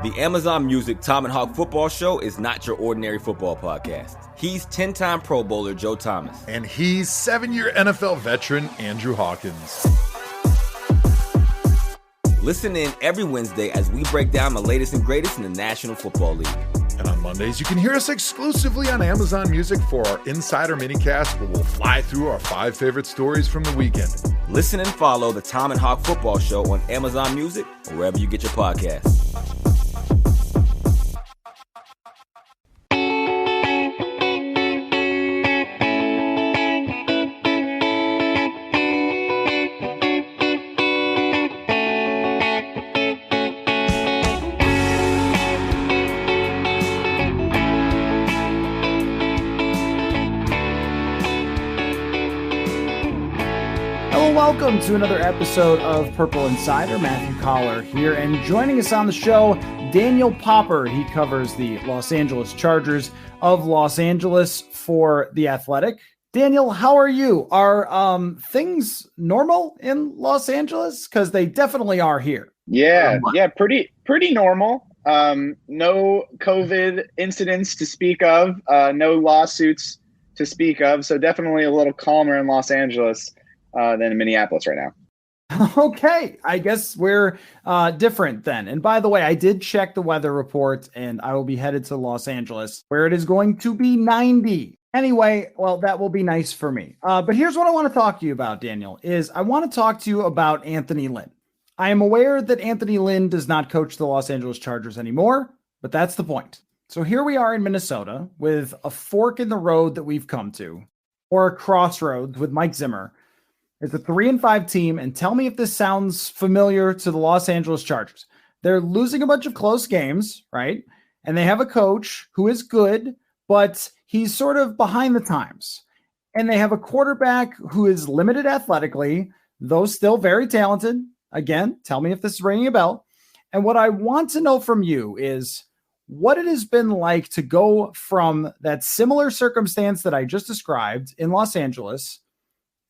The Amazon Music Tom and Hawk Football Show is not your ordinary football podcast. He's 10-time Pro Bowler Joe Thomas. And he's 7-year NFL veteran Andrew Hawkins. Listen in every Wednesday as we break down the latest and greatest in the National Football League. And on Mondays, you can hear us exclusively on Amazon Music for our Insider Minicast, where we'll fly through our 5 favorite stories from the weekend. Listen and follow the Tom and Hawk Football Show on Amazon Music or wherever you get your podcasts. Welcome to another episode of Purple Insider. Matthew Collar here, and joining us on the show, Daniel Popper. He covers the Los Angeles Chargers of Los Angeles for The Athletic. Daniel, how are you? Are things normal in Los Angeles? Because they definitely are here. Yeah, pretty normal. No COVID incidents to speak of, no lawsuits to speak of. So definitely a little calmer in Los Angeles than in Minneapolis right now. Okay, I guess we're different then. And by the way, I did check the weather report, and I will be headed to Los Angeles, where it is going to be 90. Anyway, well, that will be nice for me. But here's what I want to talk to you about, Daniel, is I want to talk to you about Anthony Lynn. I am aware that Anthony Lynn does not coach the Los Angeles Chargers anymore, but that's the point. So here we are in Minnesota with a fork in the road that we've come to, or a crossroads with Mike Zimmer. It's a 3-5 team, and tell me if this sounds familiar to the Los Angeles Chargers. They're losing a bunch of close games, right? And they have a coach who is good, but he's sort of behind the times. And they have a quarterback who is limited athletically, though still very talented. Again, tell me if this is ringing a bell. And what I want to know from you is what it has been like to go from that similar circumstance that I just described in Los Angeles,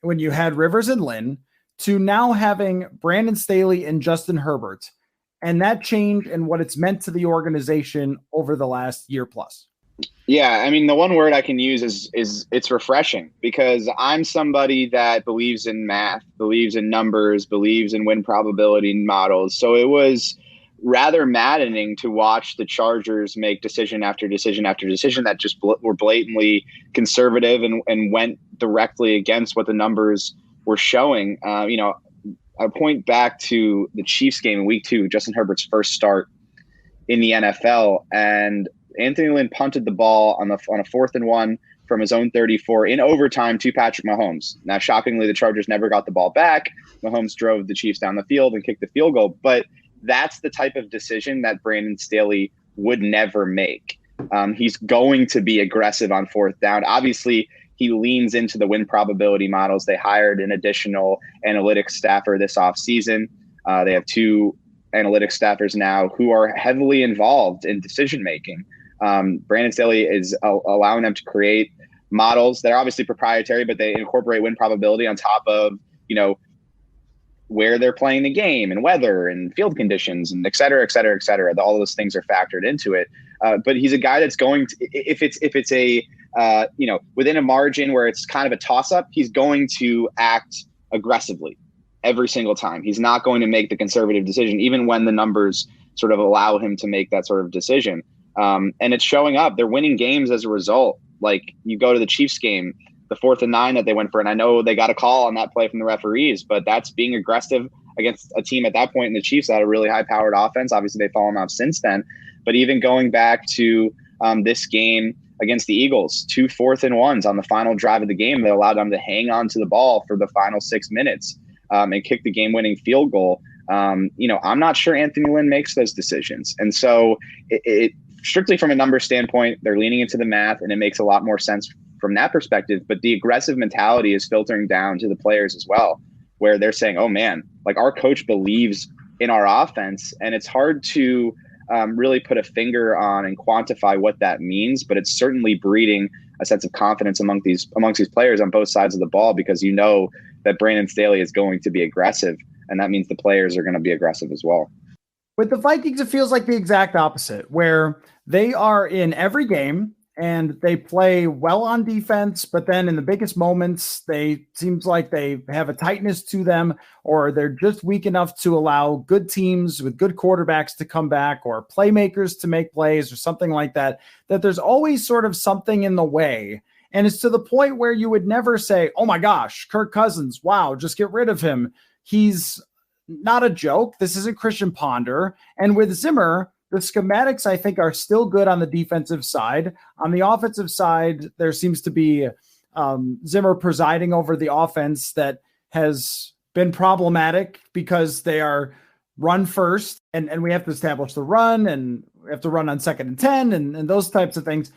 when you had Rivers and Lynn, to now having Brandon Staley and Justin Herbert, and that change and what it's meant to the organization over the last year plus. Yeah, I mean, the one word I can use is it's refreshing, because I'm somebody that believes in math, believes in numbers, believes in win probability models. So it was rather maddening to watch the Chargers make decision after decision after decision that just were blatantly conservative and went directly against what the numbers were showing. I point back to the Chiefs game in week 2, Justin Herbert's first start in the NFL, and Anthony Lynn punted the ball on a 4th and 1 from his own 34 in overtime to Patrick Mahomes. Now, shockingly, the Chargers never got the ball back. Mahomes drove the Chiefs down the field and kicked the field goal, but that's the type of decision that Brandon Staley would never make. He's going to be aggressive on 4th down. Obviously, he leans into the win probability models. They hired an additional analytics staffer this offseason. They have 2 analytics staffers now who are heavily involved in decision-making. Brandon Staley is allowing them to create models that are obviously proprietary, but they incorporate win probability on top of, where they're playing the game and weather and field conditions and et cetera, et cetera, et cetera. All of those things are factored into it. But he's a guy that's going to, if it's a, within a margin where it's kind of a toss up, he's going to act aggressively every single time. He's not going to make the conservative decision, even when the numbers sort of allow him to make that sort of decision. And it's showing up. They're winning games as a result. Like, you go to the Chiefs game, the 4th and 9 that they went for, and I know they got a call on that play from the referees, but that's being aggressive against a team at that point in the Chiefs that had a really high-powered offense. Obviously, they've fallen off since then. But even going back to this game against the Eagles, 2 4th and 1s on the final drive of the game that allowed them to hang on to the ball for the final 6 minutes and kick the game-winning field goal. I'm not sure Anthony Lynn makes those decisions. And so it strictly from a number standpoint, they're leaning into the math, and it makes a lot more sense from that perspective. But the aggressive mentality is filtering down to the players as well, where they're saying, oh man, like, our coach believes in our offense. And it's hard to really put a finger on and quantify what that means, but it's certainly breeding a sense of confidence amongst these players on both sides of the ball, because that Brandon Staley is going to be aggressive, and that means the players are going to be aggressive as well. With the Vikings, it feels like the exact opposite, where they are in every game and they play well on defense, but then in the biggest moments, they seems like they have a tightness to them, or they're just weak enough to allow good teams with good quarterbacks to come back, or playmakers to make plays, or something like that, that there's always sort of something in the way. And it's to the point where you would never say, oh my gosh, Kirk Cousins, wow, just get rid of him. He's not a joke. This isn't Christian Ponder. And with Zimmer, the schematics, I think, are still good on the defensive side. On the offensive side, there seems to be Zimmer presiding over the offense that has been problematic because they are run first, and we have to establish the run, and we have to run on 2nd and 10, and those types of things.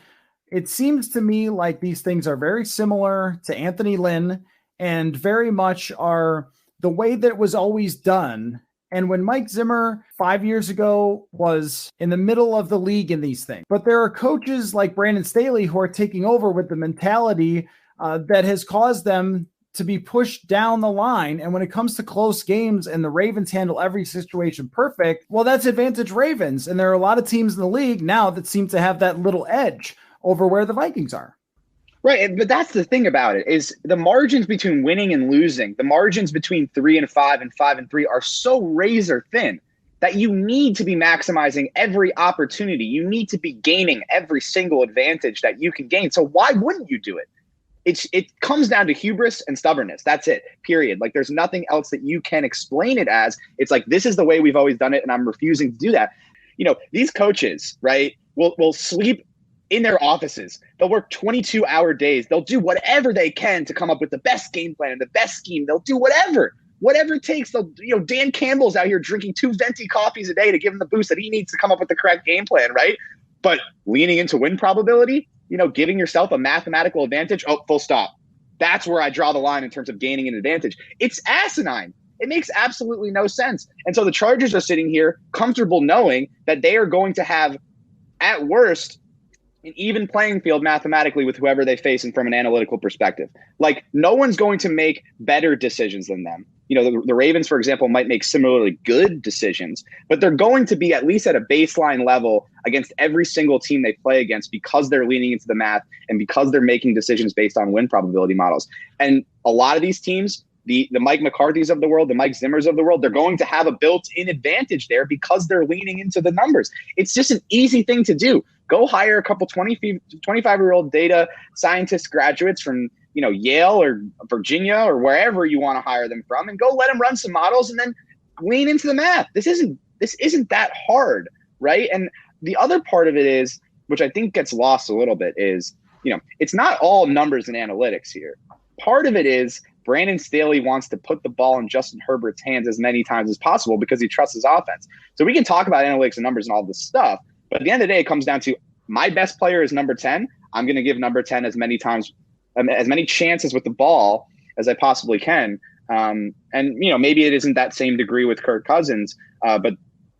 It seems to me like these things are very similar to Anthony Lynn and very much are the way that it was always done. And when Mike Zimmer 5 years ago was in the middle of the league in these things, but there are coaches like Brandon Staley who are taking over with the mentality that has caused them to be pushed down the line. And when it comes to close games and the Ravens handle every situation perfect, well, that's advantage Ravens. And there are a lot of teams in the league now that seem to have that little edge over where the Vikings are. Right, but that's the thing about it is the margins between winning and losing, the margins between 3 and 5 and 5 and 3 are so razor thin that you need to be maximizing every opportunity. You need to be gaining every single advantage that you can gain. So why wouldn't you do it? It comes down to hubris and stubbornness. That's it, period. Like there's nothing else that you can explain it as. It's like, this is the way we've always done it, and I'm refusing to do that. You know, these coaches, right, will sleep in their offices. They'll work 22-hour days. They'll do whatever they can to come up with the best game plan and the best scheme. They'll do whatever it takes. They'll, Dan Campbell's out here drinking 2 venti coffees a day to give him the boost that he needs to come up with the correct game plan, right? But leaning into win probability, giving yourself a mathematical advantage, full stop. That's where I draw the line in terms of gaining an advantage. It's asinine. It makes absolutely no sense. And so the Chargers are sitting here comfortable knowing that they are going to have, at worst, an even playing field mathematically with whoever they face and from an analytical perspective. Like, no one's going to make better decisions than them. The Ravens, for example, might make similarly good decisions, but they're going to be at least at a baseline level against every single team they play against because they're leaning into the math and because they're making decisions based on win probability models. And a lot of these teams, the Mike McCarthy's of the world, the Mike Zimmers of the world, they're going to have a built-in advantage there because they're leaning into the numbers. It's just an easy thing to do. Go hire a couple 25-year-old data scientist graduates from Yale or Virginia or wherever you want to hire them from, and go let them run some models and then lean into the math. This isn't that hard, right? And the other part of it is, which I think gets lost a little bit, is it's not all numbers and analytics here. Part of it is Brandon Staley wants to put the ball in Justin Herbert's hands as many times as possible because he trusts his offense. So we can talk about analytics and numbers and all this stuff, but at the end of the day, it comes down to my best player is number 10. I'm going to give number 10 as many chances with the ball as I possibly can. And maybe it isn't that same degree with Kirk Cousins, but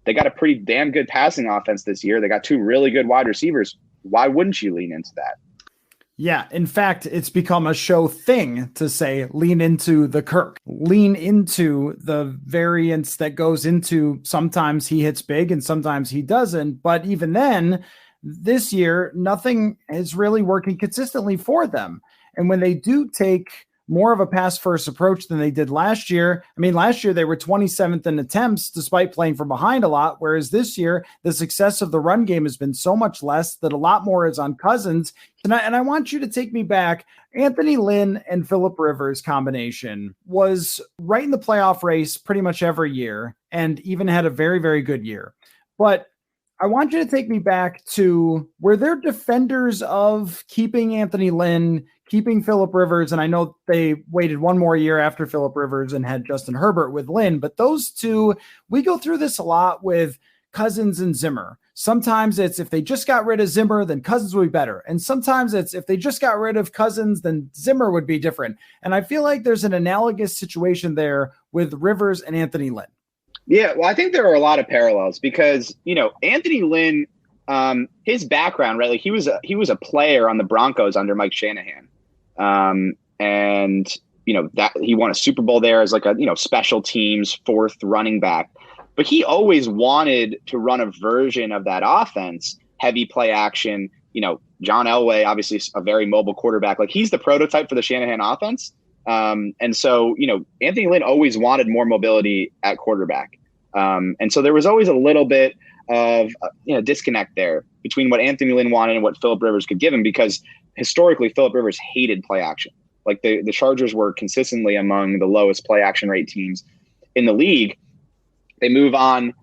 they got a pretty damn good passing offense this year. They got 2 really good wide receivers. Why wouldn't you lean into that? Yeah, in fact, it's become a show thing to say lean into the Kirk, lean into the variance that goes into sometimes he hits big and sometimes he doesn't. But even then, this year, nothing is really working consistently for them. And when they do take more of a pass first approach than they did last year. I mean, last year they were 27th in attempts despite playing from behind a lot. Whereas this year, the success of the run game has been so much less that a lot more is on Cousins. And I want you to take me back. Anthony Lynn and Phillip Rivers combination was right in the playoff race pretty much every year and even had a very, very good year. But I want you to take me back to where they're defenders of keeping Anthony Lynn, keeping Phillip Rivers. And I know they waited one more year after Phillip Rivers and had Justin Herbert with Lynn, but those two, we go through this a lot with Cousins and Zimmer. Sometimes it's if they just got rid of Zimmer, then Cousins would be better. And sometimes it's if they just got rid of Cousins, then Zimmer would be different. And I feel like there's an analogous situation there with Rivers and Anthony Lynn. Yeah, well, I think there are a lot of parallels because, Anthony Lynn, his background, right? Like he was a player on the Broncos under Mike Shanahan. And that he won a Super Bowl there as like a, special teams 4th running back. but he always wanted to run a version of that offense, heavy play action. John Elway, obviously a very mobile quarterback. Like, he's the prototype for the Shanahan offense. And so, Anthony Lynn always wanted more mobility at quarterback. And so there was always a little bit of disconnect there between what Anthony Lynn wanted and what Phillip Rivers could give him, because historically Phillip Rivers hated play action. Like, the Chargers were consistently among the lowest play action rate teams in the league. They move on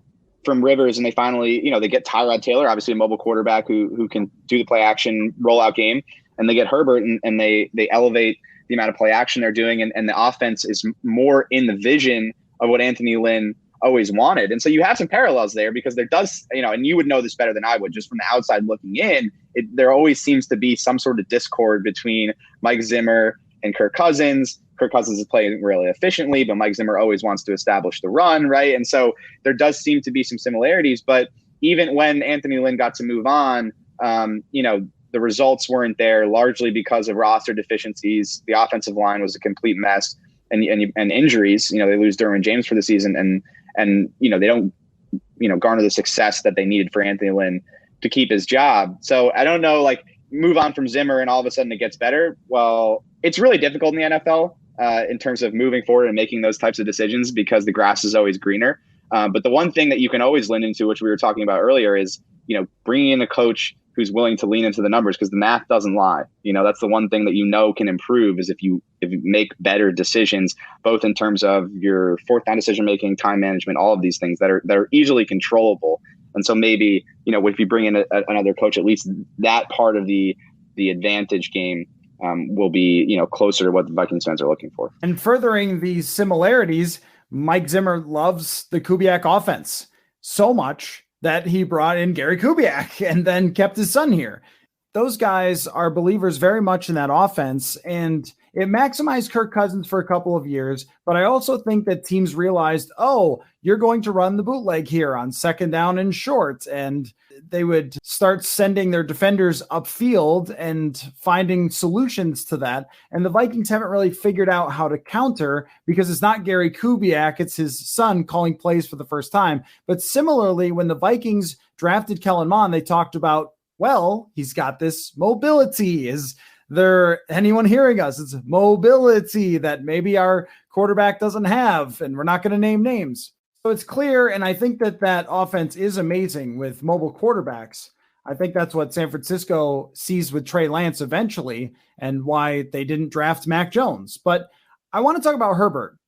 from Rivers and they finally, they get Tyrod Taylor, obviously a mobile quarterback who can do the play action rollout game, and they get Herbert and they elevate the amount of play action they're doing. And the offense is more in the vision of what Anthony Lynn always wanted. And so you have some parallels there, because there does, and you would know this better than I would, just from the outside looking in, there always seems to be some sort of discord between Mike Zimmer and Kirk Cousins. Kirk Cousins is playing really efficiently, but Mike Zimmer always wants to establish the run, right? And so there does seem to be some similarities. But even when Anthony Lynn got to move on, the results weren't there, largely because of roster deficiencies. The offensive line was a complete mess, and injuries. They lose Derwin James for the season, and they don't garner the success that they needed for Anthony Lynn to keep his job. So I don't know, like, move on from Zimmer and all of a sudden it gets better. Well, it's really difficult in the NFL in terms of moving forward and making those types of decisions, because the grass is always greener. But the one thing that you can always lean into, which we were talking about earlier, is bringing in a coach who's willing to lean into the numbers, because the math doesn't lie. That's the one thing that can improve, is if you make better decisions, both in terms of your fourth down decision making, time management, all of these things that are easily controllable. And so maybe if you bring in another coach, at least that part of the advantage game will be closer to what the Vikings fans are looking for. And furthering these similarities, Mike Zimmer loves the Kubiak offense so much that he brought in Gary Kubiak and then kept his son here. Those guys are believers very much in that offense, and it maximized Kirk Cousins for a couple of years. But I also think that teams realized, you're going to run the bootleg here on second down and short, and they would start sending their defenders upfield and finding solutions to that. And the Vikings haven't really figured out how to counter, because it's not Gary Kubiak, it's his son calling plays for the first time. But similarly, when the Vikings drafted Kellen Mond, they talked about, he's got this mobility. Is there anyone hearing us? It's mobility that maybe our quarterback doesn't have, and we're not going to name names. So it's clear, and I think that offense is amazing with mobile quarterbacks. I think that's what San Francisco sees with Trey Lance eventually, and why they didn't draft Mac Jones. But I want to talk about Herbert,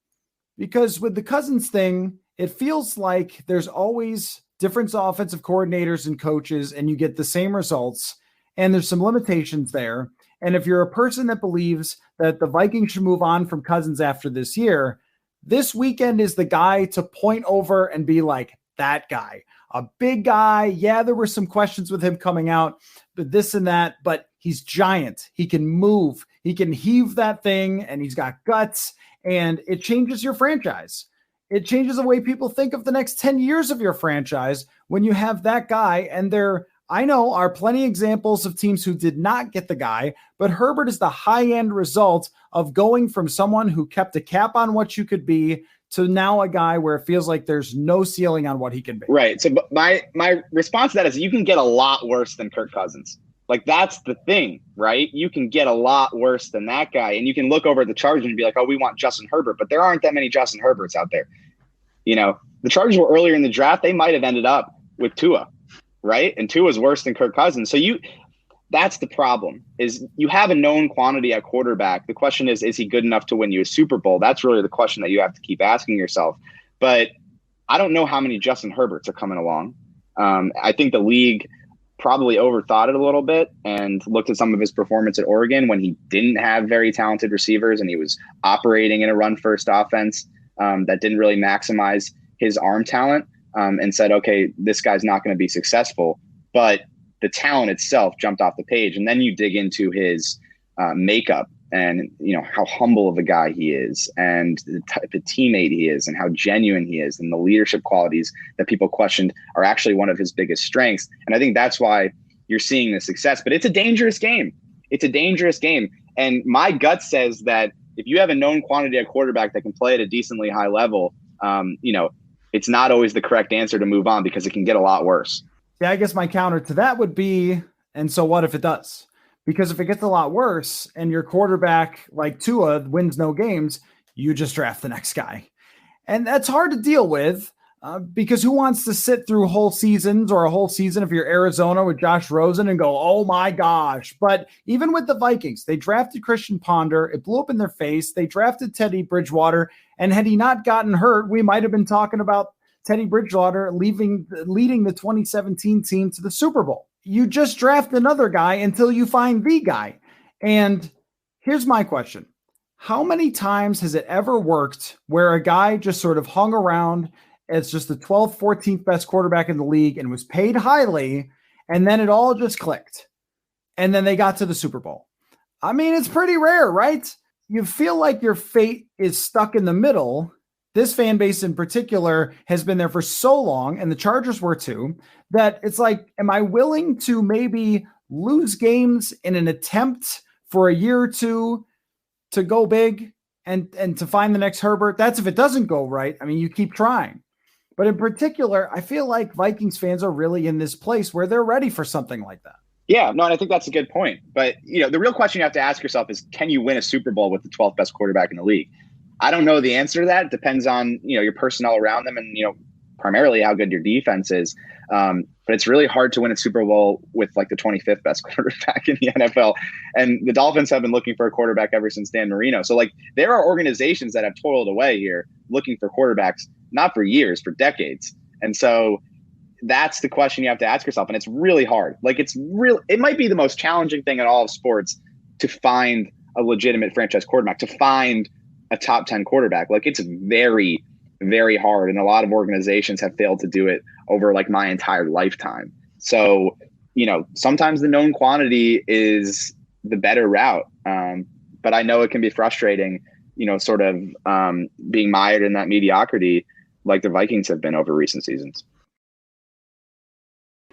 because with the Cousins thing, it feels like there's always different offensive coordinators and coaches, and you get the same results, and there's some limitations there. And if you're a person that believes that the Vikings should move on from Cousins after this year, this weekend is the guy to point over and be like, that guy, a big guy. Yeah, there were some questions with him coming out, but this and that, but he's giant. He can move, he can heave that thing, and he's got guts, and it changes your franchise. It changes the way people think of the next 10 years of your franchise when you have that guy. And there, I know, are plenty of examples of teams who did not get the guy, but Herbert is the high-end result of going from someone who kept a cap on what you could be to now a guy where it feels like there's no ceiling on what he can be. Right. So my response to that is, you can get a lot worse than Kirk Cousins. Like, that's the thing, right? You can get a lot worse than that guy. And you can look over at the Chargers and be like, we want Justin Herbert. But there aren't that many Justin Herberts out there. The Chargers were earlier in the draft. They might have ended up with Tua, right? And Tua's worse than Kirk Cousins. So that's the problem, is you have a known quantity at quarterback. The question is he good enough to win you a Super Bowl? That's really the question that you have to keep asking yourself. But I don't know how many Justin Herberts are coming along. I think the league probably overthought it a little bit and looked at some of his performance at Oregon when he didn't have very talented receivers and he was operating in a run-first offense that didn't really maximize his arm talent, and said, okay, this guy's not going to be successful. But the talent itself jumped off the page. And then you dig into his makeup and, how humble of a guy he is, and the type of teammate he is, and how genuine he is, and the leadership qualities that people questioned are actually one of his biggest strengths. And I think that's why you're seeing the success. But it's a dangerous game. It's a dangerous game. And my gut says that if you have a known quantity of quarterback that can play at a decently high level, it's not always the correct answer to move on because it can get a lot worse. Yeah, I guess my counter to that would be, and so what if it does? Because if it gets a lot worse and your quarterback like Tua wins no games, you just draft the next guy. And that's hard to deal with because who wants to sit through whole seasons or a whole season if you're Arizona with Josh Rosen and go, oh my gosh. But even with the Vikings, they drafted Christian Ponder. It blew up in their face. They drafted Teddy Bridgewater. And had he not gotten hurt, we might have been talking about Teddy Bridgewater leading the 2017 team to the Super Bowl. You just draft another guy until you find the guy. And here's my question. How many times has it ever worked where a guy just sort of hung around as just the 12th, 14th best quarterback in the league and was paid highly, and then it all just clicked, and then they got to the Super Bowl? I mean, it's pretty rare, right? You feel like your fate is stuck in the middle. This fan base in particular has been there for so long, and the Chargers were too, that it's like, am I willing to maybe lose games in an attempt for a year or two to go big and to find the next Herbert? That's if it doesn't go right. I mean, you keep trying. But in particular, I feel like Vikings fans are really in this place where they're ready for something like that. Yeah, no, and I think that's a good point. But, the real question you have to ask yourself is, can you win a Super Bowl with the 12th best quarterback in the league? I don't know the answer to that. It depends on, your personnel around them and, primarily how good your defense is. But it's really hard to win a Super Bowl with like the 25th best quarterback in the NFL. And the Dolphins have been looking for a quarterback ever since Dan Marino. So like there are organizations that have toiled away here looking for quarterbacks, not for years, for decades. And so that's the question you have to ask yourself. And it's really hard. Like it might be the most challenging thing in all of sports to find a legitimate franchise quarterback, to find a top 10 quarterback. Like it's very, very hard. And a lot of organizations have failed to do it over like my entire lifetime. So, sometimes the known quantity is the better route. But I know it can be frustrating, sort of being mired in that mediocrity like the Vikings have been over recent seasons.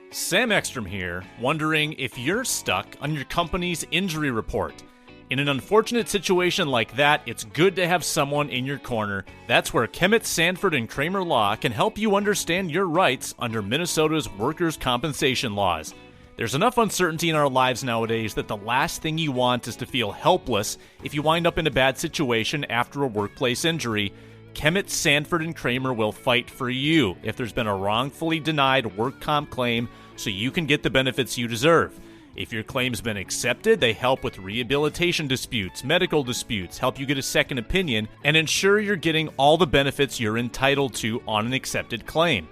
Sam Ekstrom here, wondering if you're stuck on your company's injury report. In an unfortunate situation like that, it's good to have someone in your corner. That's where Kemet, Sanford, and Kramer Law can help you understand your rights under Minnesota's workers' compensation laws. There's enough uncertainty in our lives nowadays that the last thing you want is to feel helpless if you wind up in a bad situation after a workplace injury. Kemet, Sanford, and Kramer will fight for you if there's been a wrongfully denied work comp claim so you can get the benefits you deserve. If your claim's been accepted, they help with rehabilitation disputes, medical disputes, help you get a second opinion, and ensure you're getting all the benefits you're entitled to on an accepted claim.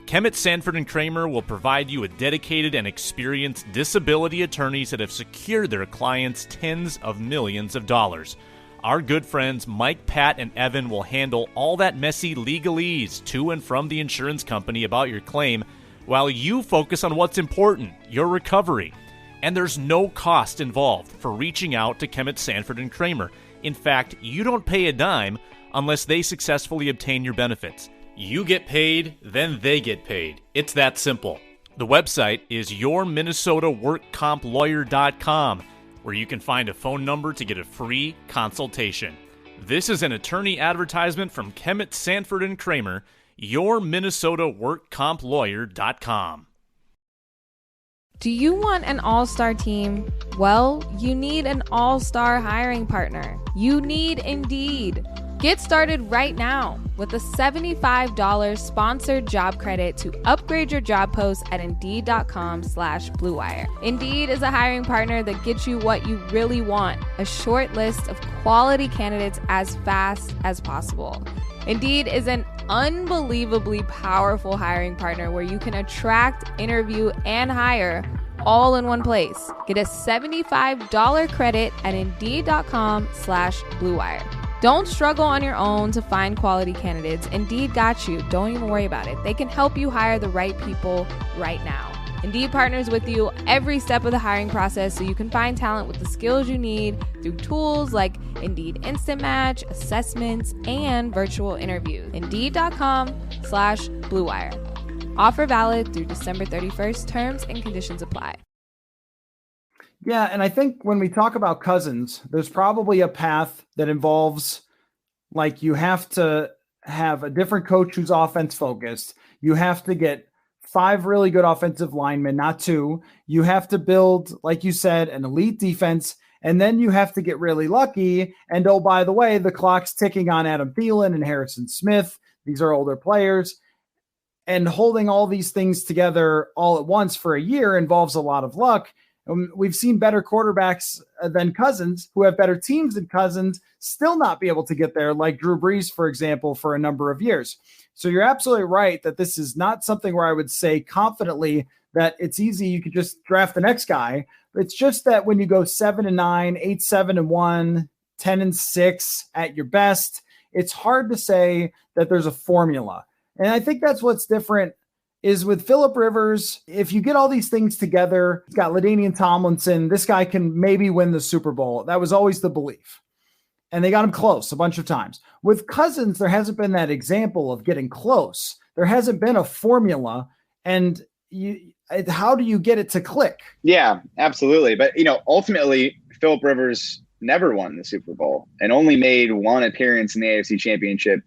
Kemet, Sanford, and Kramer will provide you with dedicated and experienced disability attorneys that have secured their clients tens of millions of dollars. Our good friends Mike, Pat, and Evan will handle all that messy legalese to and from the insurance company about your claim while you focus on what's important, your recovery. And there's no cost involved for reaching out to Kemet, Sanford, and Kramer. In fact, you don't pay a dime unless they successfully obtain your benefits. You get paid, then they get paid. It's that simple. The website is yourminnesotaworkcomplawyer.com, where you can find a phone number to get a free consultation. This is an attorney advertisement from Kemet, Sanford, and Kramer, yourminnesotaworkcomplawyer.com. Do you want an all-star team? Well, you need an all-star hiring partner. You need Indeed. Get started right now with a $75 sponsored job credit to upgrade your job post at Indeed.com/BlueWire. Indeed is a hiring partner that gets you what you really want, a short list of quality candidates as fast as possible. Indeed is an unbelievably powerful hiring partner where you can attract, interview, and hire all in one place. Get a $75 credit at Indeed.com/BlueWire. Don't struggle on your own to find quality candidates. Indeed got you. Don't even worry about it. They can help you hire the right people right now. Indeed partners with you every step of the hiring process so you can find talent with the skills you need through tools like Indeed Instant Match, assessments, and virtual interviews. Indeed.com/BlueWire. Offer valid through December 31st. Terms and conditions apply. Yeah, and I think when we talk about Cousins, there's probably a path that involves, like, you have to have a different coach who's offense focused. You have to get 5 really good offensive linemen, not 2. You have to build, like you said, an elite defense, and then you have to get really lucky. And oh, by the way, the clock's ticking on Adam Thielen and Harrison Smith. These are older players. And holding all these things together all at once for a year involves a lot of luck. We've seen better quarterbacks than Cousins, who have better teams than Cousins, still not be able to get there, like Drew Brees, for example, for a number of years. So you're absolutely right that this is not something where I would say confidently that it's easy. You could just draft the next guy. It's just that when you go 7-9, 8-7-1, 10-6 at your best, it's hard to say that there's a formula. And I think that's what's different is with Phillip Rivers. If you get all these things together, he's got LaDainian Tomlinson, this guy can maybe win the Super Bowl. That was always the belief. And they got him close a bunch of times. With Cousins, there hasn't been that example of getting close. There hasn't been a formula. And how do you get it to click? Yeah, absolutely. But, ultimately, Phillip Rivers never won the Super Bowl and only made one appearance in the AFC Championship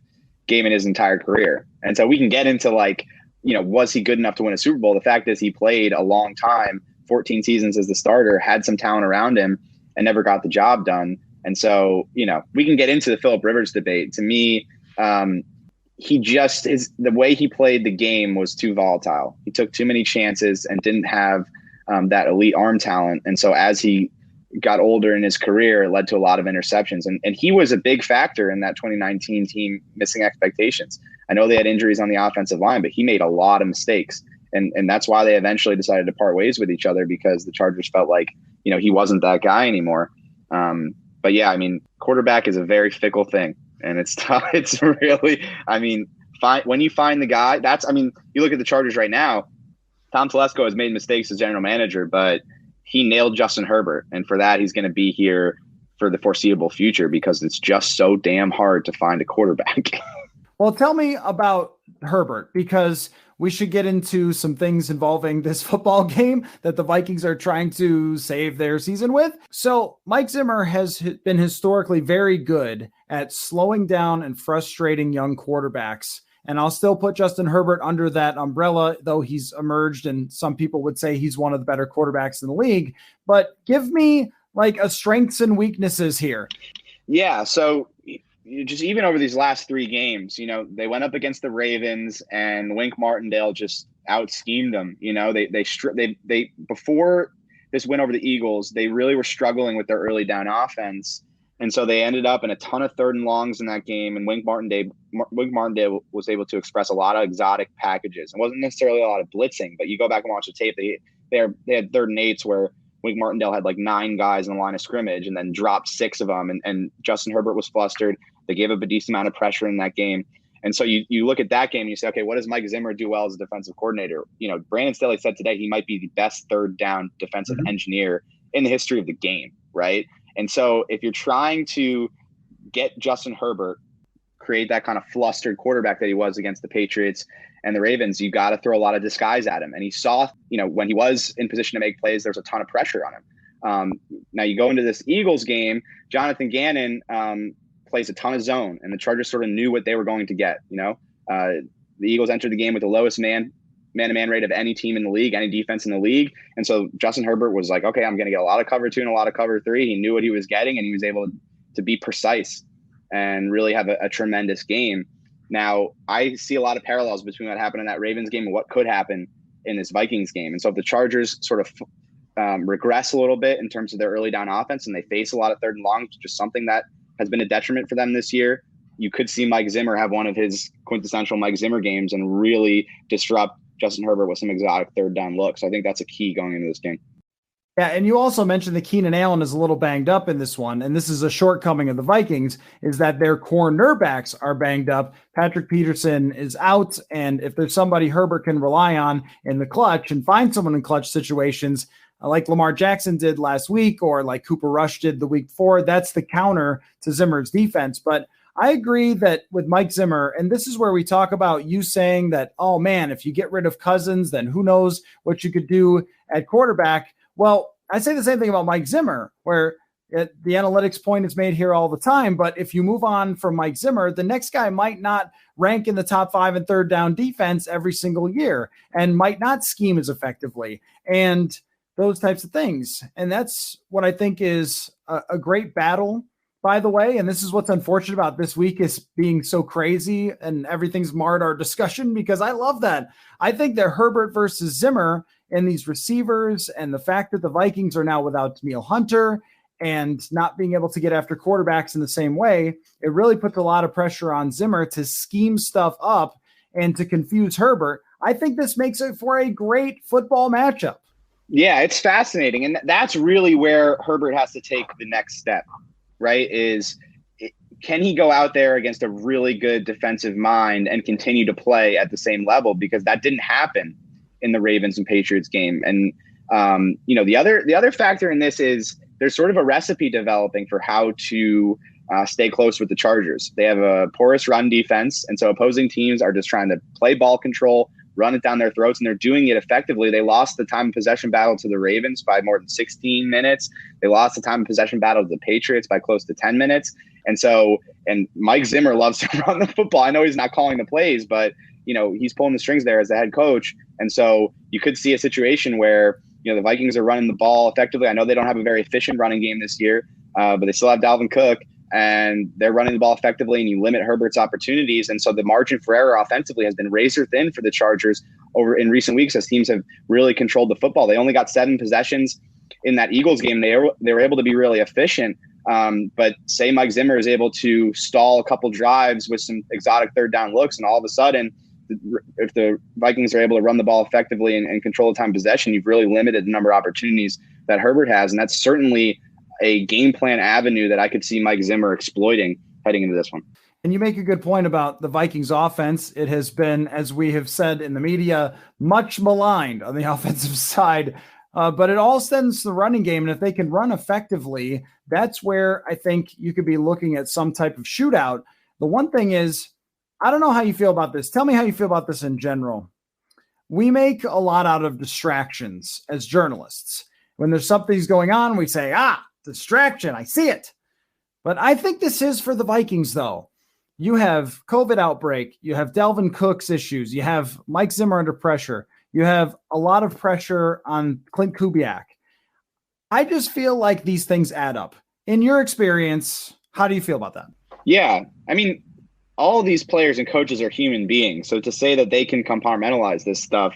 game in his entire career. And so we can get into was he good enough to win a Super Bowl? The fact is he played a long time, 14 seasons as the starter, had some talent around him, and never got the job done. And so, we can get into the Phillip Rivers debate. To me, the way he played the game was too volatile. He took too many chances and didn't have that elite arm talent. And so as he got older in his career, it led to a lot of interceptions. And he was a big factor in that 2019 team missing expectations. I know they had injuries on the offensive line, but he made a lot of mistakes. And that's why they eventually decided to part ways with each other, because the Chargers felt like, he wasn't that guy anymore. But yeah, quarterback is a very fickle thing, and it's tough. It's really, when you find the guy, you look at the Chargers right now, Tom Telesco has made mistakes as general manager, but he nailed Justin Herbert. And for that, he's going to be here for the foreseeable future, because it's just so damn hard to find a quarterback. Well, tell me about Herbert, because we should get into some things involving this football game that the Vikings are trying to save their season with. So Mike Zimmer has been historically very good at slowing down and frustrating young quarterbacks. And I'll still put Justin Herbert under that umbrella, though he's emerged, and some people would say he's one of the better quarterbacks in the league. But give me a strengths and weaknesses here. Yeah, so just even over these last 3 games, they went up against the Ravens, and Wink Martindale just out-schemed them. They before this win over the Eagles, they really were struggling with their early down offense. And so they ended up in a ton of 3rd and longs in that game. And Wink Martindale was able to express a lot of exotic packages. It wasn't necessarily a lot of blitzing, but you go back and watch the tape, they had 3rd and 8s where Wink Martindale had 9 guys in the line of scrimmage and then dropped 6 of them. And Justin Herbert was flustered. They gave up a decent amount of pressure in that game. And so you look at that game and you say, okay, what does Mike Zimmer do well as a defensive coordinator? Brandon Staley said today he might be the best 3rd down defensive engineer in the history of the game, right? And so if you're trying to get Justin Herbert, create that kind of flustered quarterback that he was against the Patriots and the Ravens, you got to throw a lot of disguise at him. And he saw, when he was in position to make plays, there's a ton of pressure on him. Now you go into this Eagles game, Jonathan Gannon plays a ton of zone, and the Chargers sort of knew what they were going to get. The Eagles entered the game with the lowest man-to-man rate of any team in the league, any defense in the league. And so Justin Herbert was like, okay, I'm going to get a lot of cover 2 and a lot of cover 3. He knew what he was getting, and he was able to be precise and really have a tremendous game. Now, I see a lot of parallels between what happened in that Ravens game and what could happen in this Vikings game. And so if the Chargers sort of regress a little bit in terms of their early down offense and they face a lot of 3rd and longs, just something that has been a detriment for them this year, you could see Mike Zimmer have one of his quintessential Mike Zimmer games and really disrupt Justin Herbert with some exotic 3rd down looks. I think that's a key going into this game. Yeah, and you also mentioned that Keenan Allen is a little banged up in this one, and this is a shortcoming of the Vikings, is that their cornerbacks are banged up. Patrick Peterson is out, and if there's somebody Herbert can rely on in the clutch and find someone in clutch situations, like Lamar Jackson did last week or like Cooper Rush did the week before, that's the counter to Zimmer's defense. But I agree that with Mike Zimmer, and this is where we talk about you saying that, oh man, if you get rid of Cousins, then who knows what you could do at quarterback. Well, I say the same thing about Mike Zimmer, where the analytics point is made here all the time, but if you move on from Mike Zimmer, the next guy might not rank in the top 5 and third down defense every single year and might not scheme as effectively and those types of things. And that's what I think is a great battle, by the way. And this is what's unfortunate about this week is being so crazy and everything's marred our discussion, because I love that. I think that Herbert versus Zimmer and these receivers and the fact that the Vikings are now without Danielle Hunter and not being able to get after quarterbacks in the same way, it really puts a lot of pressure on Zimmer to scheme stuff up and to confuse Herbert. I think this makes it for a great football matchup. Yeah, it's fascinating. And that's really where Herbert has to take the next step, right? Can he go out there against a really good defensive mind and continue to play at the same level? Because that didn't happen in the Ravens and Patriots game. And, the other factor in this is there's sort of a recipe developing for how to stay close with the Chargers. They have a porous run defense, and so opposing teams are just trying to play ball control, run it down their throats, and they're doing it effectively. They lost the time of possession battle to the Ravens by more than 16 minutes. They lost the time of possession battle to the Patriots by close to 10 minutes. And Mike Zimmer loves to run the football. I know he's not calling the plays, but he's pulling the strings there as the head coach. And so you could see a situation where the Vikings are running the ball effectively. I know they don't have a very efficient running game this year, but they still have Dalvin Cook, and they're running the ball effectively, and you limit Herbert's opportunities. And so the margin for error offensively has been razor thin for the Chargers over in recent weeks as teams have really controlled the football. They only got 7 possessions in that Eagles game. They were able to be really efficient. But say Mike Zimmer is able to stall a couple drives with some exotic third down looks, and all of a sudden, if the Vikings are able to run the ball effectively and control the time of possession, you've really limited the number of opportunities that Herbert has. And that's certainly a game plan avenue that I could see Mike Zimmer exploiting heading into this one. And you make a good point about the Vikings offense. It has been, as we have said in the media, much maligned on the offensive side, but it all stems to the running game. And if they can run effectively, that's where I think you could be looking at some type of shootout. The one thing is, I don't know how you feel about this. Tell me how you feel about this in general. We make a lot out of distractions as journalists. When there's something's going on, we say, distraction, I see it. But I think this is for the Vikings, though. You have COVID outbreak. You have Dalvin Cook's issues. You have Mike Zimmer under pressure. You have a lot of pressure on Clint Kubiak. I just feel like these things add up. In your experience, how do you feel about that? Yeah, I mean, all of these players and coaches are human beings. So to say that they can compartmentalize this stuff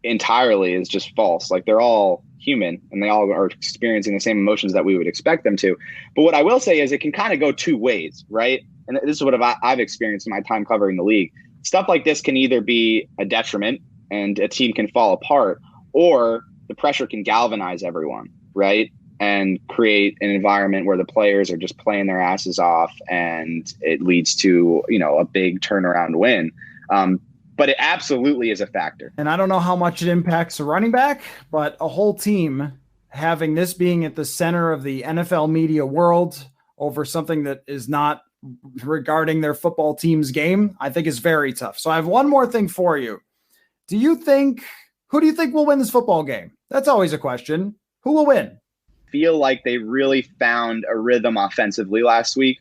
entirely is just false. Like, they're all human and they all are experiencing the same emotions that we would expect them to. But what I will say is it can kind of go two ways, right? And this is what I've experienced in my time covering the league. Stuff like this can either be a detriment and a team can fall apart, or the pressure can galvanize everyone, right? And create an environment where the players are just playing their asses off, and it leads to, a big turnaround win. But it absolutely is a factor. And I don't know how much it impacts a running back, but a whole team having this being at the center of the NFL media world over something that is not regarding their football team's game, I think is very tough. So I have one more thing for you. Who do you think will win this football game? That's always a question. Who will win? Feel like they really found a rhythm offensively last week.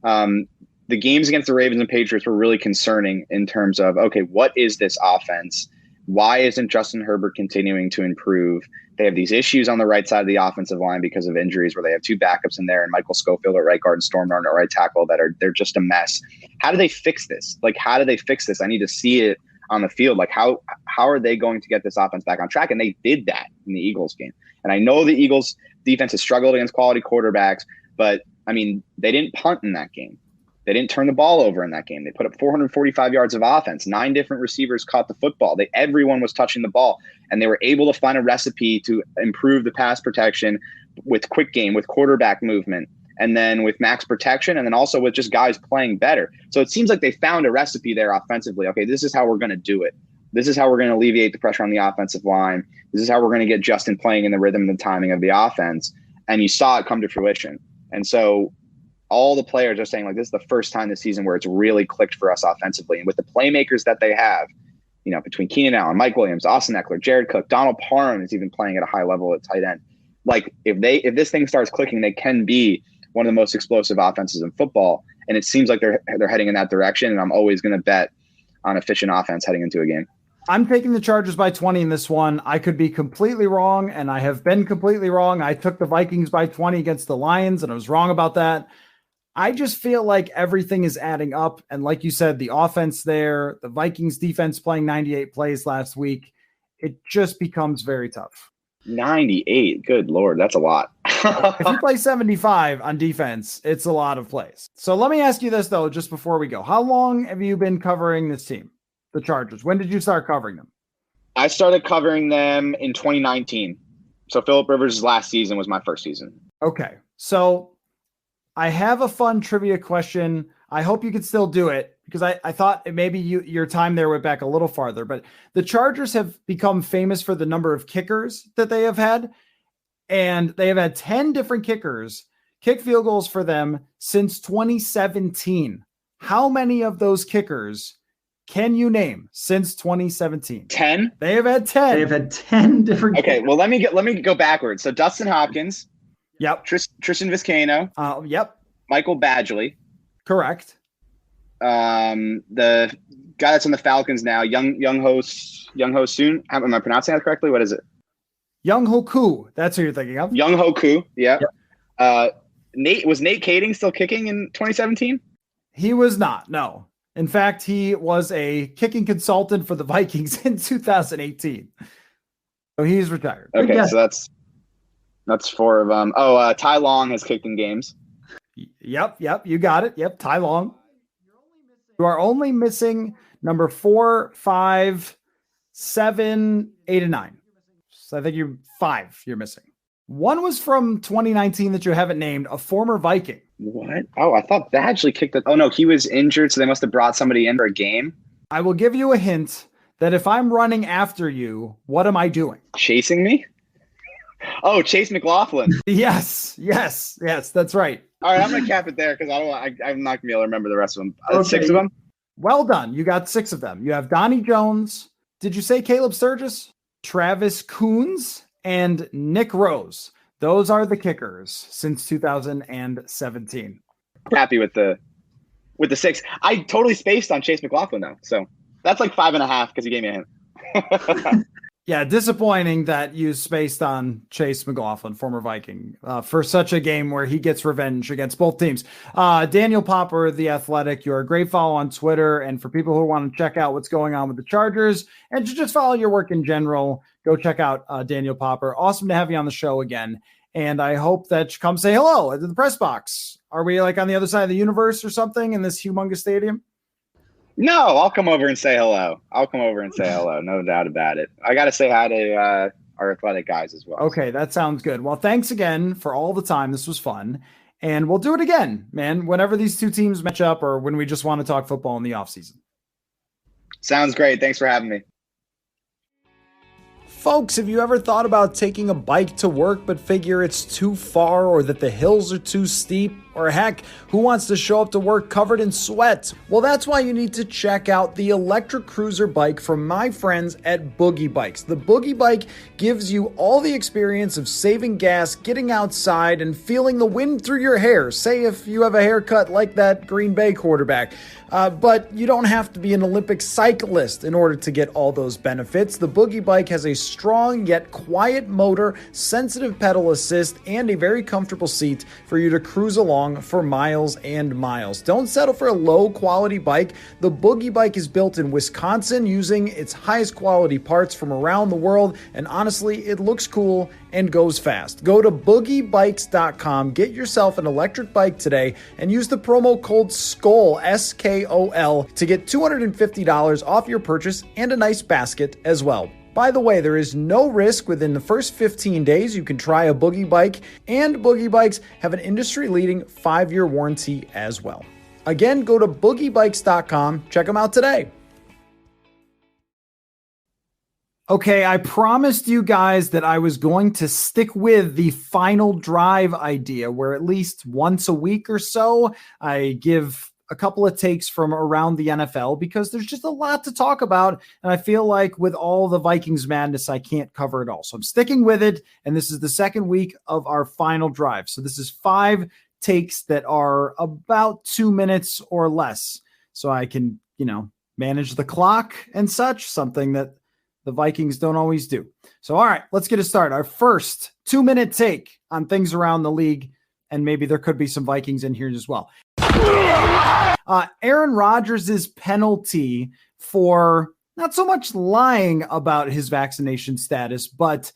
The games against the Ravens and Patriots were really concerning in terms of, okay, what is this offense? Why isn't Justin Herbert continuing to improve? They have these issues on the right side of the offensive line because of injuries where they have 2 backups in there and Michael Schofield at right guard and Storm Norton at right tackle they're just a mess. How do they fix this? How do they fix this? I need to see it on the field. How are they going to get this offense back on track? And they did that in the Eagles game. And I know the Eagles defense has struggled against quality quarterbacks, but I mean, they didn't punt in that game. They didn't turn the ball over in that game. They put up 445 yards of offense. 9 different receivers caught the football. Everyone was touching the ball, and they were able to find a recipe to improve the pass protection with quick game, with quarterback movement, and then with max protection, and then also with just guys playing better. So it seems like they found a recipe there offensively. Okay, this is how we're going to do it. This is how we're going to alleviate the pressure on the offensive line. This is how we're going to get Justin playing in the rhythm and the timing of the offense. And you saw it come to fruition. And so all the players are saying, this is the first time this season where it's really clicked for us offensively. And with the playmakers that they have, between Keenan Allen, Mike Williams, Austin Eckler, Jared Cook, Donald Parham is even playing at a high level at tight end. like if this thing starts clicking, they can be one of the most explosive offenses in football. And it seems like they're heading in that direction. And I'm always going to bet on efficient offense heading into a game. I'm taking the Chargers by 20 in this one. I could be completely wrong, and I have been completely wrong. I took the Vikings by 20 against the Lions, and I was wrong about that. I just feel like everything is adding up. And like you said, the offense there, the Vikings defense playing 98 plays last week, it just becomes very tough. 98. Good Lord. That's a lot. If you play 75 on defense, it's a lot of plays. So let me ask you this, though, just before we go. How long have you been covering this team, the Chargers? When did you start covering them? I started covering them in 2019. So Phillip Rivers' last season was my first season. Okay. So I have a fun trivia question. I hope you can still do it because I thought maybe your time there went back a little farther, but the Chargers have become famous for the number of kickers that they have had. And they have had 10 different kickers kick field goals for them since 2017. How many of those kickers can you name since 2017? 10? They have had 10. They have had 10 different Okay, kickers. well, let me go backwards. So Dustin Hopkins. Yep. Tristan Vizcaino. Yep. Michael Badgley. Correct. The guy that's on the Falcons now, Young Ho Soon. Am I pronouncing that correctly? What is it? Young Hoku. That's who you're thinking of. Young Hoku. Yeah. Yep. Nate Kading still kicking in 2017? He was not. No. In fact, he was a kicking consultant for the Vikings in 2018. So he's retired. Okay, Yeah. so that's four of them. Ty Long has kicked in games. Yep. You got it. Yep. Ty Long. You are only missing number 4, 5, 7, 8, and 9. So I think you're 5 you're missing. One was from 2019 that you haven't named, a former Viking. What? Oh, I thought Badgley kicked it. Oh, no, he was injured, so they must have brought somebody in for a game. I will give you a hint that if I'm running after you, what am I doing? Chasing me? Oh, Chase McLaughlin. Yes, that's right. All right, I'm going to cap it there because I'm not going to be able to remember the rest of them. Okay. 6 of them? Well done. You got 6 of them. You have Donnie Jones. Did you say Caleb Sturgis? Travis Coons and Nick Rose. Those are the kickers since 2017. Happy with the 6. I totally spaced on Chase McLaughlin though, so that's like 5.5 because he gave me a hint. Yeah, disappointing that you spaced on Chase McLaughlin, former Viking, for such a game where he gets revenge against both teams. Daniel Popper, The Athletic, you're a great follow on Twitter. And for people who want to check out what's going on with the Chargers and to just follow your work in general, go check out Daniel Popper. Awesome to have you on the show again. And I hope that you come say hello at the press box. Are we like on the other side of the universe or something in this humongous stadium? No, I'll come over and say hello. No doubt about it. I got to say hi to our Athletic guys as well. Okay, that sounds good. Well, thanks again for all the time. This was fun. And we'll do it again, man, whenever these two teams match up or when we just want to talk football in the offseason. Sounds great. Thanks for having me. Folks, have you ever thought about taking a bike to work but figure it's too far or that the hills are too steep? Or heck, who wants to show up to work covered in sweat? Well, that's why you need to check out the electric cruiser bike from my friends at Boogie Bikes. The Boogie Bike gives you all the experience of saving gas, getting outside, and feeling the wind through your hair. Say if you have a haircut like that Green Bay quarterback. But you don't have to be an Olympic cyclist in order to get all those benefits. The Boogie Bike has a strong yet quiet motor, sensitive pedal assist, and a very comfortable seat for you to cruise along for miles and miles. Don't settle for a low quality bike. The Boogie Bike is built in Wisconsin using its highest quality parts from around the world, and honestly, it looks cool and goes fast. Go to boogiebikes.com, get yourself an electric bike today, and use the promo code SKOL, S-K-O-L, to get $250 off your purchase and a nice basket as well. By the way, there is no risk within the first 15 days. You can try a Boogie Bike, and Boogie Bikes have an industry-leading 5-year warranty as well. Again, go to boogiebikes.com. Check them out today. Okay, I promised you guys that I was going to stick with the final drive idea where at least once a week or so, I give a couple of takes from around the NFL because there's just a lot to talk about. And I feel like with all the Vikings madness, I can't cover it all. So I'm sticking with it. And this is the second week of our final drive. So this is 5 takes that are about 2 minutes or less. So I can, manage the clock and such, something that the Vikings don't always do. So, all right, let's get it started. Our first 2-minute take on things around the league. And maybe there could be some Vikings in here as well. Aaron Rodgers' penalty for not so much lying about his vaccination status, but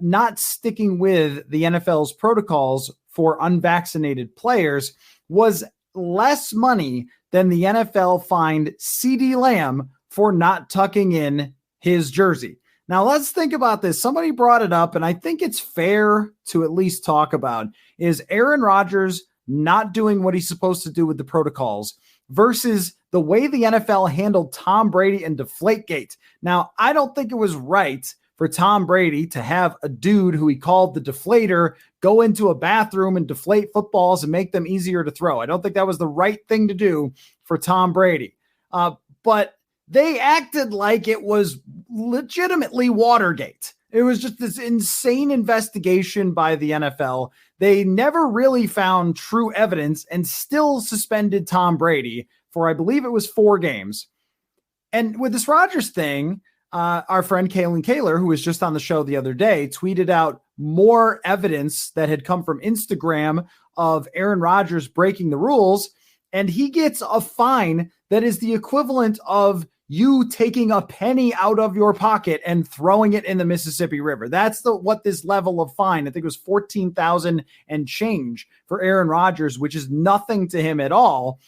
not sticking with the NFL's protocols for unvaccinated players was less money than the NFL fined CeeDee Lamb for not tucking in his jersey. Now let's think about this. Somebody brought it up, and I think it's fair to at least talk about is Aaron Rodgers not doing what he's supposed to do with the protocols versus the way the NFL handled Tom Brady and Deflategate. Now, I don't think it was right for Tom Brady to have a dude who he called the deflator go into a bathroom and deflate footballs and make them easier to throw. I don't think that was the right thing to do for Tom Brady. But they acted like it was legitimately Watergate. It was just this insane investigation by the NFL. They never really found true evidence and still suspended Tom Brady for, I believe it was 4 games. And with this Rodgers thing, our friend Kalen Kaler, who was just on the show the other day, tweeted out more evidence that had come from Instagram of Aaron Rodgers breaking the rules. And he gets a fine that is the equivalent of you taking a penny out of your pocket and throwing it in the Mississippi River. That's what this level of fine, I think it was $14,000 and change for Aaron Rodgers, which is nothing to him at all.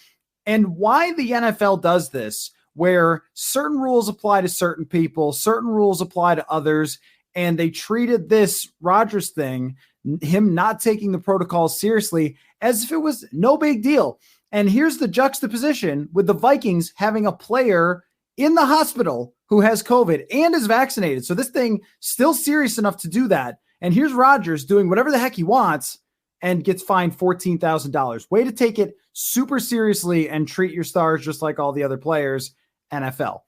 And why the NFL does this, where certain rules apply to certain people, certain rules apply to others, and they treated this Rodgers thing, him not taking the protocol seriously, as if it was no big deal. And here's the juxtaposition with the Vikings having a player in the hospital who has COVID and is vaccinated. So this thing still serious enough to do that. And here's Rodgers doing whatever the heck he wants and gets fined $14,000. Way to take it super seriously and treat your stars just like all the other players, NFL.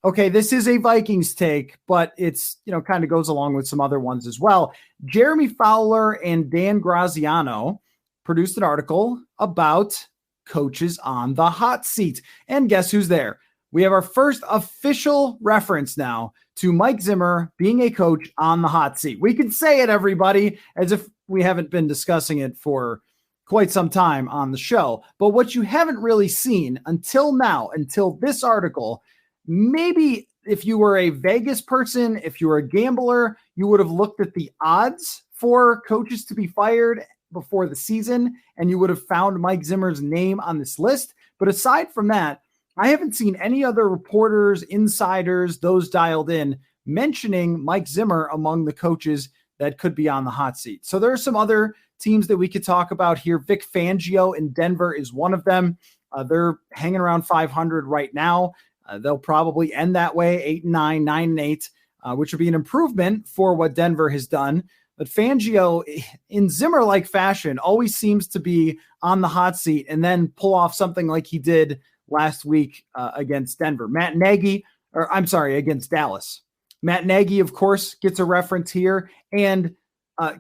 Okay, this is a Vikings take, but it's, kind of goes along with some other ones as well. Jeremy Fowler and Dan Graziano produced an article about coaches on the hot seat. And guess who's there? We have our first official reference now to Mike Zimmer being a coach on the hot seat. We can say it, everybody, as if we haven't been discussing it for quite some time on the show. But what you haven't really seen until now, until this article, maybe if you were a Vegas person, if you were a gambler, you would have looked at the odds for coaches to be fired before the season, and you would have found Mike Zimmer's name on this list. But aside from that, I haven't seen any other reporters, insiders, those dialed in, mentioning Mike Zimmer among the coaches that could be on the hot seat. So there are some other teams that we could talk about here. Vic Fangio in Denver is one of them. They're hanging around 500 right now. They'll probably end that way, 8-9, 9-8, which would be an improvement for what Denver has done. But Fangio, in Zimmer-like fashion, always seems to be on the hot seat and then pull off something like he did last week against Denver. Against Dallas. Matt Nagy, of course, gets a reference here. And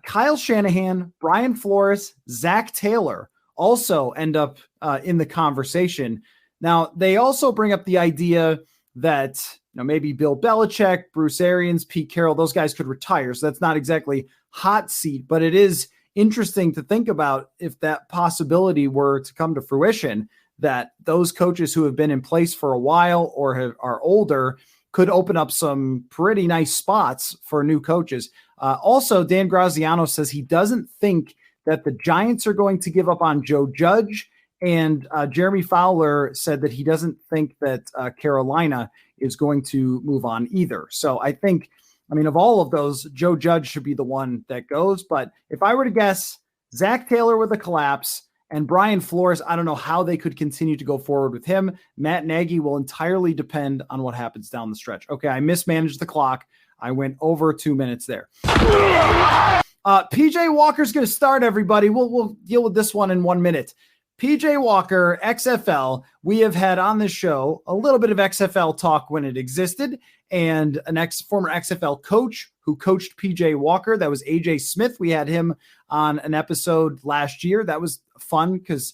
Kyle Shanahan, Brian Flores, Zach Taylor also end up in the conversation. Now, they also bring up the idea that maybe Bill Belichick, Bruce Arians, Pete Carroll, those guys could retire. So that's not exactly hot seat, but it is interesting to think about if that possibility were to come to fruition, that those coaches who have been in place for a while or are older could open up some pretty nice spots for new coaches. Also, Dan Graziano says he doesn't think that the Giants are going to give up on Joe Judge. And Jeremy Fowler said that he doesn't think that Carolina is going to move on either. So I think, of all of those, Joe Judge should be the one that goes. But if I were to guess, Zach Taylor with a collapse and Brian Flores, I don't know how they could continue to go forward with him. Matt Nagy will entirely depend on what happens down the stretch. Okay, I mismanaged the clock. I went over 2 minutes there. PJ Walker's going to start, everybody. We'll deal with this one in 1 minute. PJ Walker, XFL. We have had on this show a little bit of XFL talk when it existed, and former XFL coach who coached PJ Walker. That was AJ Smith. We had him on an episode last year. That was fun because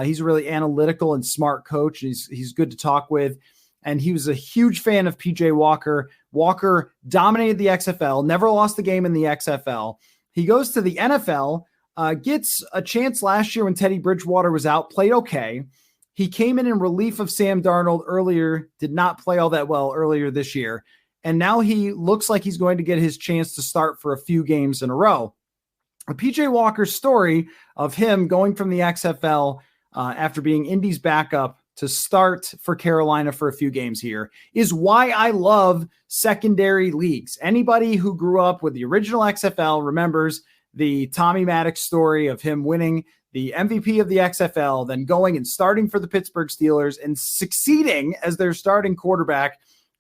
he's a really analytical and smart coach. He's good to talk with. And he was a huge fan of PJ Walker. Walker dominated the XFL, never lost a game in the XFL. He goes to the NFL, gets a chance last year when Teddy Bridgewater was out, played okay. He came in relief of Sam Darnold earlier, did not play all that well earlier this year. And now he looks like he's going to get his chance to start for a few games in a row. PJ Walker's story of him going from the XFL after being Indy's backup to start for Carolina for a few games here is why I love secondary leagues. Anybody who grew up with the original XFL remembers the Tommy Maddox story of him winning the MVP of the XFL, then going and starting for the Pittsburgh Steelers and succeeding as their starting quarterback.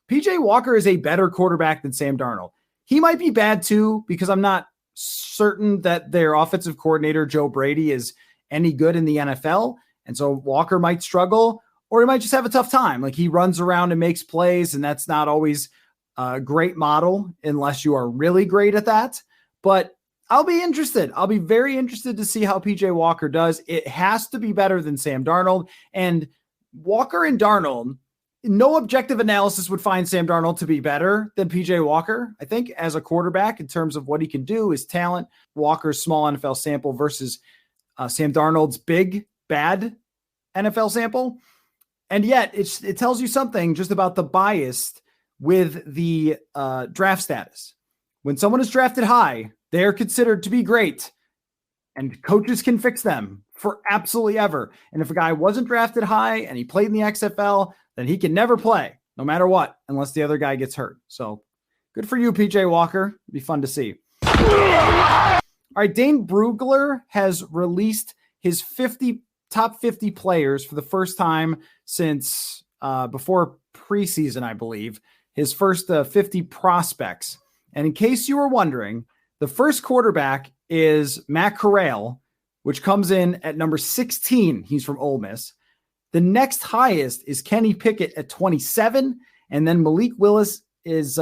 PJ Walker is a better quarterback than Sam Darnold. He might be bad too, because I'm not certain that their offensive coordinator, Joe Brady, is any good in the NFL. And so Walker might struggle, or he might just have a tough time. Like, he runs around and makes plays, and that's not always a great model unless you are really great at that. But I'll be interested. I'll be very interested to see how PJ Walker does. It has to be better than Sam Darnold. And Walker and Darnold, no objective analysis would find Sam Darnold to be better than PJ Walker. I think as a quarterback, in terms of what he can do, his talent, Walker's small NFL sample versus Sam Darnold's big, bad NFL sample. And yet it tells you something just about the bias with the draft status. When someone is drafted high, they're considered to be great, and coaches can fix them for absolutely ever. And if a guy wasn't drafted high and he played in the XFL, then he can never play no matter what, unless the other guy gets hurt. So good for you, PJ Walker. It'd be fun to see. All right. Dane Brugler has released his top 50 players for the first time since before preseason, I believe, his first 50 prospects. And in case you were wondering, the first quarterback is Matt Corral, which comes in at number 16. He's from Ole Miss. The next highest is Kenny Pickett at 27. And then Malik Willis is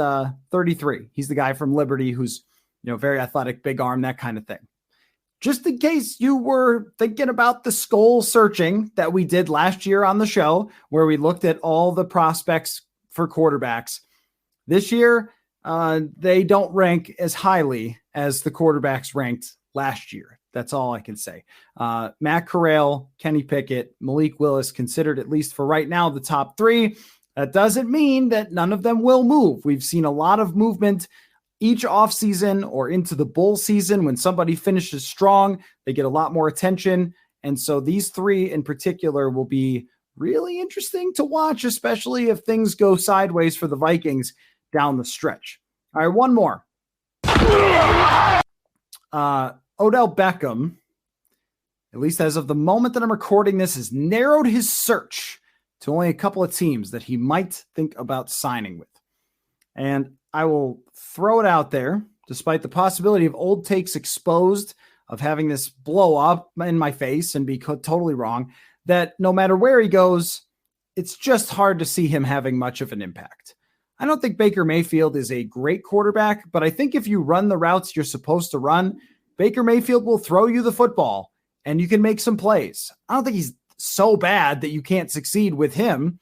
33. He's the guy from Liberty who's, very athletic, big arm, that kind of thing. Just in case you were thinking about the skull searching that we did last year on the show, where we looked at all the prospects for quarterbacks, this year, they don't rank as highly as the quarterbacks ranked last year. That's all I can say. Matt Corral, Kenny Pickett, Malik Willis, considered, at least for right now, the top three. That doesn't mean that none of them will move. We've seen a lot of movement each offseason or into the bowl season. When somebody finishes strong, they get a lot more attention. And so these three in particular will be really interesting to watch, especially if things go sideways for the Vikings down the stretch. All right, one more. Odell Beckham, at least as of the moment that I'm recording this, has narrowed his search to only a couple of teams that he might think about signing with. And I will throw it out there, despite the possibility of old takes exposed, of having this blow up in my face and be totally wrong, that no matter where he goes, it's just hard to see him having much of an impact. I don't think Baker Mayfield is a great quarterback, but I think if you run the routes you're supposed to run, Baker Mayfield will throw you the football and you can make some plays. I don't think he's so bad that you can't succeed with him.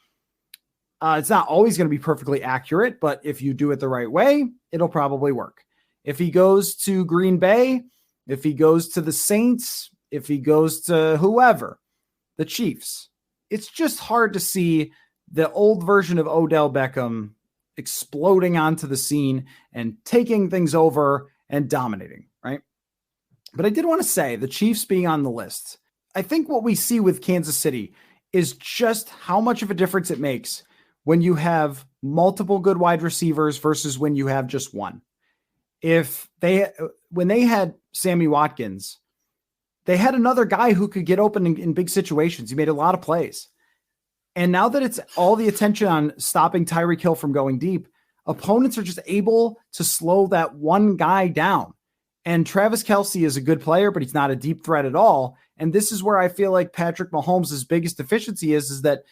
It's not always going to be perfectly accurate, but if you do it the right way, it'll probably work. If he goes to Green Bay, if he goes to the Saints, if he goes to whoever, the Chiefs, it's just hard to see the old version of Odell Beckham exploding onto the scene and taking things over and dominating, right? But I did want to say, the Chiefs being on the list, I think what we see with Kansas City is just how much of a difference it makes when you have multiple good wide receivers versus when you have just one. When they had Sammy Watkins, they had another guy who could get open in big situations. He made a lot of plays. And now that it's all the attention on stopping Tyreek Hill from going deep, opponents are just able to slow that one guy down. And Travis Kelce is a good player, but he's not a deep threat at all. And this is where I feel like Patrick Mahomes' biggest deficiency is that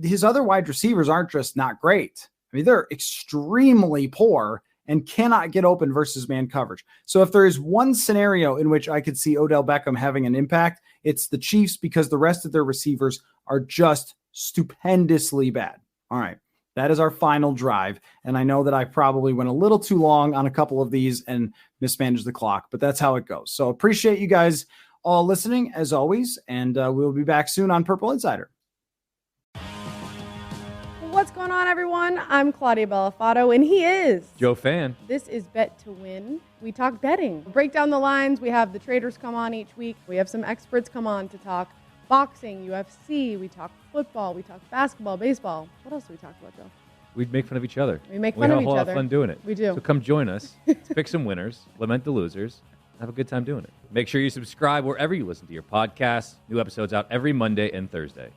his other wide receivers aren't just not great. I mean, they're extremely poor and cannot get open versus man coverage. So if there is one scenario in which I could see Odell Beckham having an impact, it's the Chiefs, because the rest of their receivers are just stupendously bad. All right. That is our final drive. And I know that I probably went a little too long on a couple of these and mismanaged the clock, but that's how it goes. So appreciate you guys all listening as always. And we'll be back soon on Purple Insider. What's going on, everyone? I'm Claudia Bellafato, and he is Joe Fan. This is Bet to Win. We talk betting, break down the lines. We have the traders come on each week. We have some experts come on to talk boxing, UFC. We talk football. We talk basketball, baseball. What else do we talk about, Joe? We'd make fun of each other. We make fun of each other. We have a whole lot of fun doing it. We do. So come join us. Let's pick some winners, lament the losers, have a good time doing it. Make sure you subscribe wherever you listen to your podcasts. New episodes out every Monday and Thursday.